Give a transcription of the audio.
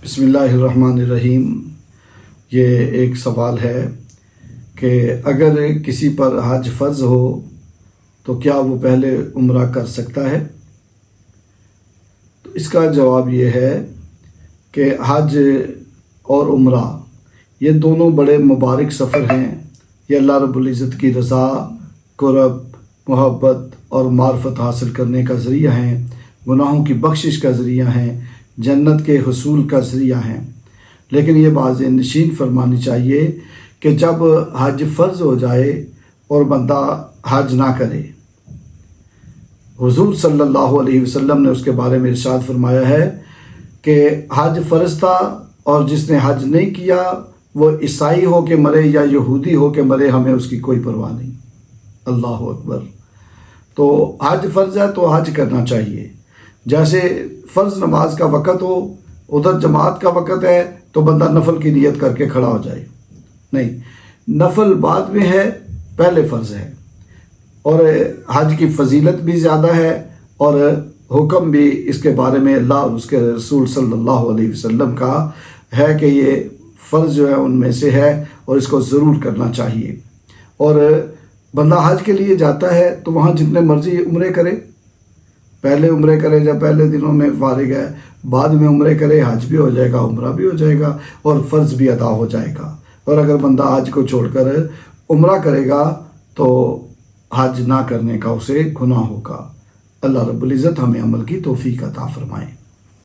बिस्मिल्लाहिर्रहमानिर्रहीम। ये एक सवाल है कि अगर किसी पर हज फ़र्ज़ हो तो क्या वो पहले उम्रा कर सकता है। तो इसका जवाब ये है कि हज और उम्रा ये दोनों बड़े मुबारक सफ़र हैं। ये अल्लाह रब्बुल इज़्ज़त की रज़ा, कुर्ब, मोहब्बत और मार्फत हासिल करने का ज़रिया हैं, गुनाहों की बख्शिश का ज़रिया हैं, जन्नत के हुसूल का ज़रिया हैं। लेकिन ये बात नशीन फरमानी चाहिए कि जब हज फ़र्ज़ हो जाए और बंदा हज ना करे, हुज़ूर सल्लल्लाहु अलैहि वसल्लम ने उसके बारे में इरशाद फरमाया है कि हज फ़र्ज़ था और जिसने हज नहीं किया वो ईसाई हो के मरे या यहूदी हो के मरे, हमें उसकी कोई परवाह नहीं। अल्लाह अकबर। तो हज फ़र्ज़ है तो हज करना चाहिए। जैसे फ़र्ज़ नमाज का वक़्त हो, उधर जमात का वक़्त है तो बंदा नफल की नियत करके खड़ा हो जाए। नहीं, नफल बाद में है, पहले फ़र्ज़ है। और हज की फ़जीलत भी ज़्यादा है और हुक्म भी इसके बारे में अल्लाह और उसके रसूल सल्लल्लाहु अलैहि वसल्लम का है कि ये फ़र्ज़ जो है उनमें से है और इसको ज़रूर करना चाहिए। और बंदा हज के लिए जाता है तो वहाँ जितने मर्ज़ी उम्रे करे, पहले उम्रे करे जब पहले दिनों में फारिग है, बाद में उम्रे करे, हज भी हो जाएगा, उम्रा भी हो जाएगा और फ़र्ज़ भी अदा हो जाएगा। और अगर बंदा हज को छोड़कर उम्रा करेगा तो हज ना करने का उसे गुनाह होगा। अल्लाह रब्बुल इज़्ज़त हमें अमल की तौफीक अता फरमाए।